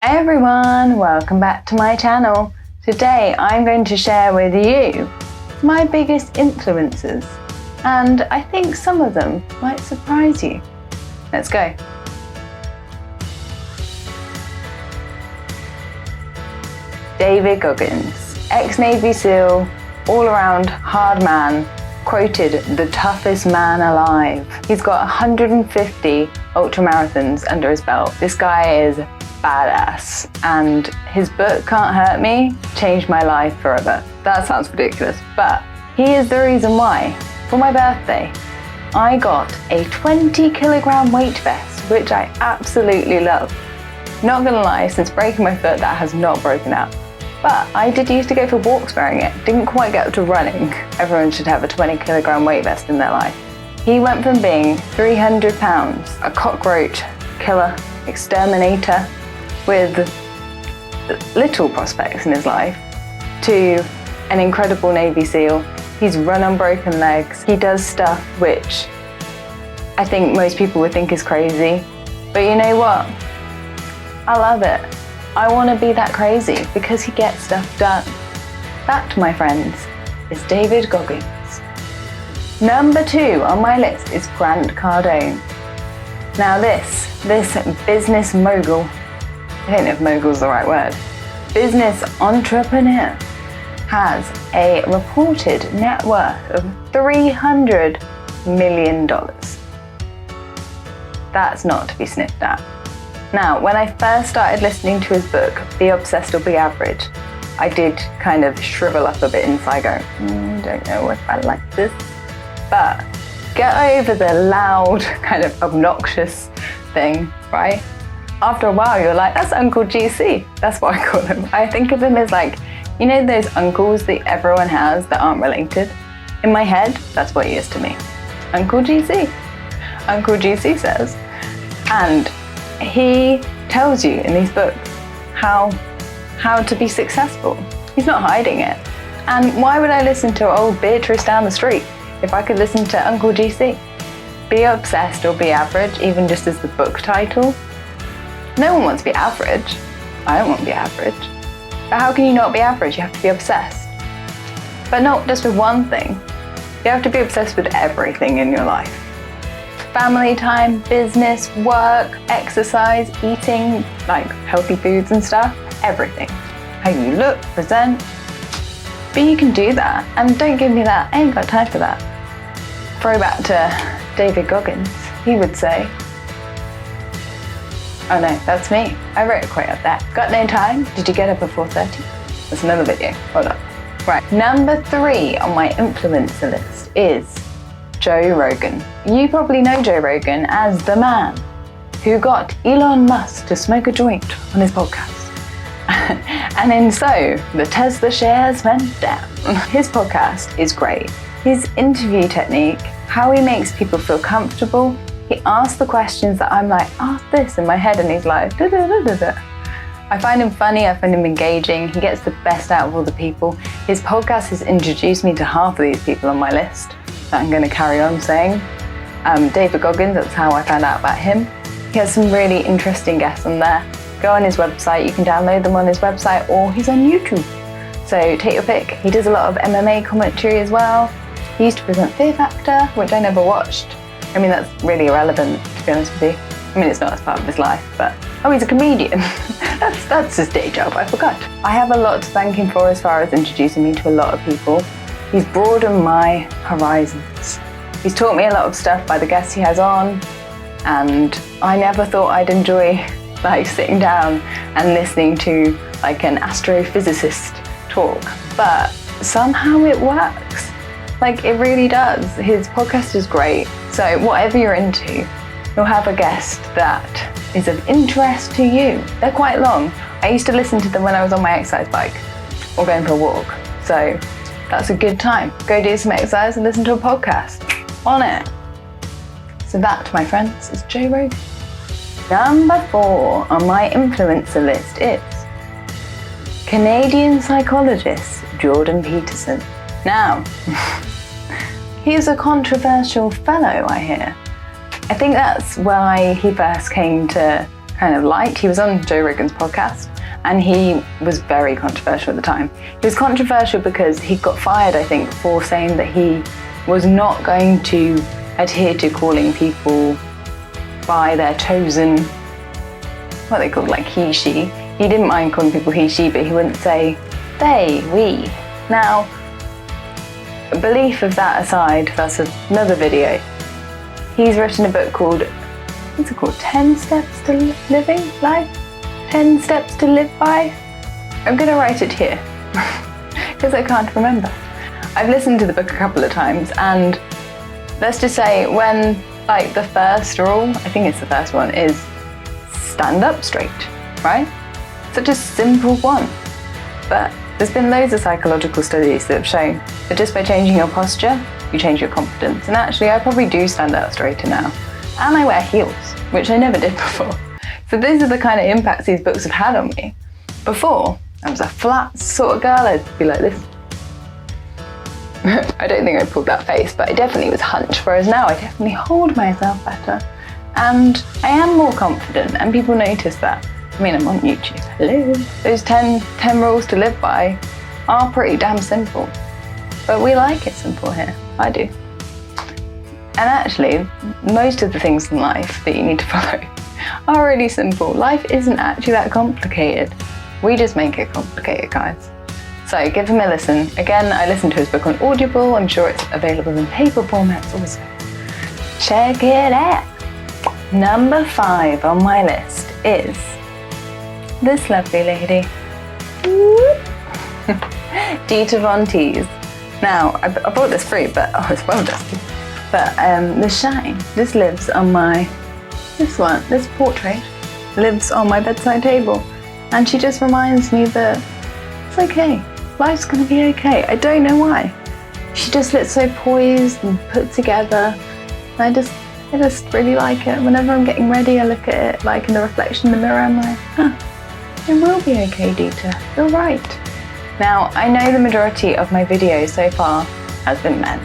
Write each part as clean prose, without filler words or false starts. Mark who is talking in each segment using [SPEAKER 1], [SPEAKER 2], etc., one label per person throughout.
[SPEAKER 1] Hey everyone, welcome back to my channel. Today I'm going to share with you my biggest influencers, and I think some of them might surprise you. Let's go. David Goggins, ex-Navy SEAL, all-around hard man, quoted the toughest man alive. He's got 150 ultramarathons under his belt. This guy is badass, and his book Can't Hurt Me changed my life forever. That sounds ridiculous, but he is the reason why. For my birthday, I got a 20-kilogram weight vest, which I absolutely love. Not gonna lie, since breaking my foot, that has not broken out. But I did used to go for walks wearing it. Didn't quite get up to running. Everyone should have a 20-kilogram weight vest in their life. He went from being 300 pounds, a cockroach killer, exterminator, with little prospects in his life, to an incredible Navy SEAL. He's run on broken legs. He does stuff which I think most people would think is crazy. But you know what? I love it. I want to be that crazy because he gets stuff done. That, my friends, is David Goggins. Number 2 on my list is Cardone. Now this business mogul, I don't know if mogul's the right word, business entrepreneur, has a reported net worth of $300 million. That's not to be sniffed at. Now, when I first started listening to his book, Be Obsessed or Be Average, I did kind of shrivel up a bit inside going, don't know if I like this. But get over the loud, kind of obnoxious thing, right? After a while, you're like, that's Uncle GC. That's what I call him. I think of him as like, you know those uncles that everyone has that aren't related? In my head, that's what he is to me. Uncle GC. Uncle GC says. And he tells you in these books how to be successful. He's not hiding it. And why would I listen to old Beatrice down the street if I could listen to Uncle GC? Be obsessed or be average, even just as the book title. No one wants to be average. I don't want to be average. But how can you not be average? You have to be obsessed. But not just with one thing. You have to be obsessed with everything in your life. Family time, business, work, exercise, eating, like healthy foods and stuff, everything. How you look, present. But you can do that, and don't give me that, I ain't got time for that. Throwback to David Goggins, he would say, oh no, that's me. I wrote a quote up there. Got no time? Did you get up at 4:30? That's another video, hold up. Right, number 3 on my influencer list is Joe Rogan. You probably know Joe Rogan as the man who got Elon Musk to smoke a joint on his podcast. And in so, the Tesla shares went down. His podcast is great. His interview technique, how he makes people feel comfortable. He asks the questions that I'm like, ask this in my head, and he's like, da da da da da. I find him funny, I find him engaging, he gets the best out of all the people. His podcast has introduced me to half of these people on my list that I'm going to carry on saying. David Goggins, that's how I found out about him. He has some really interesting guests on there. Go on his website, you can download them on his website, or he's on YouTube. So take your pick. He does a lot of MMA commentary as well. He used to present Fear Factor, which I never watched. I mean, that's really irrelevant, to be honest with you. I mean, it's not as part of his life, but, oh, he's a comedian. that's his day job, I forgot. I have a lot to thank him for as far as introducing me to a lot of people. He's broadened my horizons. He's taught me a lot of stuff by the guests he has on, and I never thought I'd enjoy like sitting down and listening to like an astrophysicist talk, but somehow it works. Like, it really does. His podcast is great. So whatever you're into, you'll have a guest that is of interest to you. They're quite long. I used to listen to them when I was on my exercise bike or going for a walk. So that's a good time. Go do some exercise and listen to a podcast on it. So that, my friends, is Joe Rogan. Number 4 on my influencer list is Canadian psychologist Jordan Peterson. Now, he's a controversial fellow, I hear. I think that's why he first came to kind of liked. He was on Joe Rogan's podcast, and he was very controversial at the time. He was controversial because he got fired, I think, for saying that he was not going to adhere to calling people by their chosen, what they called, like he, she. He didn't mind calling people he, she, but he wouldn't say they, we. Now, belief of that aside, that's another video. He's written a book called, what's it called? 10 Steps to Living Life? 10 Steps to Live By? I'm gonna write it here, because I can't remember. I've listened to the book a couple of times, and let's just say when, like, the first rule, I think it's the first one, is stand up straight, right? Such a simple one. But there's been loads of psychological studies that have shown that just by changing your posture, you change your confidence. And actually, I probably do stand up straighter now. And I wear heels, which I never did before. So these are the kind of impacts these books have had on me. Before, I was a flat sort of girl. I'd be like this. I don't think I pulled that face, but I definitely was hunched, whereas now I definitely hold myself better. And I am more confident, and people notice that. I mean, I'm on YouTube, hello. Those 10 rules to live by are pretty damn simple, but we like it simple here, I do. And actually, most of the things in life that you need to follow are really simple. Life isn't actually that complicated. We just make it complicated, guys. So give him a listen. Again, I listened to his book on Audible. I'm sure it's available in paper formats also. Check it out. Number 5 on my list is this lovely lady. Dita Von Teese. Now, I bought this free, but oh, it's well dusty. But the shine, this lives on my, this portrait lives on my bedside table. And she just reminds me that it's okay. Life's gonna be okay. I don't know why. She just looks so poised and put together. I just really like it. Whenever I'm getting ready, I look at it like in the reflection in the mirror. I'm like, it will be okay, Dita. You're right. Now, I know the majority of my videos so far has been men.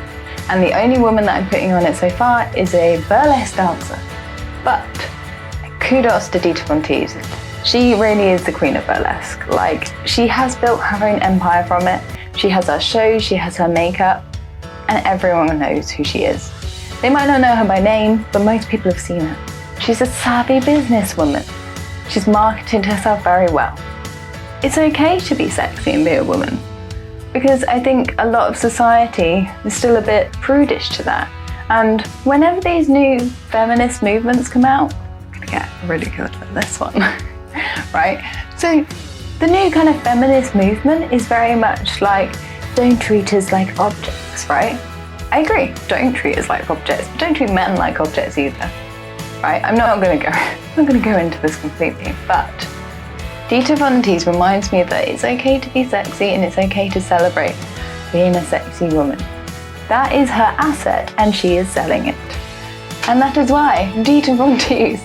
[SPEAKER 1] And the only woman that I'm putting on it so far is a burlesque dancer. But kudos to Dita Von Teese. She really is the queen of burlesque. Like, she has built her own empire from it. She has her shows, she has her makeup, and everyone knows who she is. They might not know her by name, but most people have seen her. She's a savvy businesswoman. She's marketed herself very well. It's okay to be sexy and be a woman, because I think a lot of society is still a bit prudish to that. And whenever these new feminist movements come out, I'm gonna get really good at this one. Right? So the new kind of feminist movement is very much like, don't treat us like objects, right? I agree, don't treat us like objects, but don't treat men like objects either, right? I'm not gonna go into this completely, but Dita Von Teese reminds me that it's okay to be sexy and it's okay to celebrate being a sexy woman. That is her asset and she is selling it. And that is why Dita Von Teese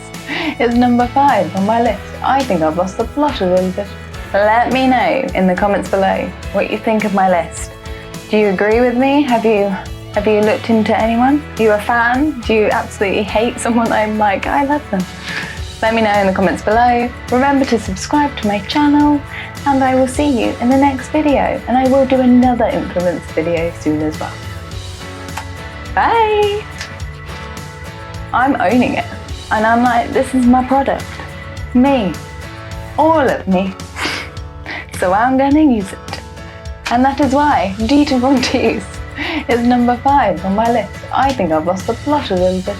[SPEAKER 1] is number 5 on my list. I think I've lost the plot a little bit. Let me know in the comments below what you think of my list. Do you agree with me? Have you looked into anyone? Are you a fan? Do you absolutely hate someone I'm like, I love them? Let me know in the comments below. Remember to subscribe to my channel, and I will see you in the next video. And I will do another influence video soon as well. Bye! I'm owning it. And I'm like, this is my product. Me. All of me. So I'm gonna use it. And that is why Dita Von Teese is number 5 on my list. I think I've lost the plot a little bit.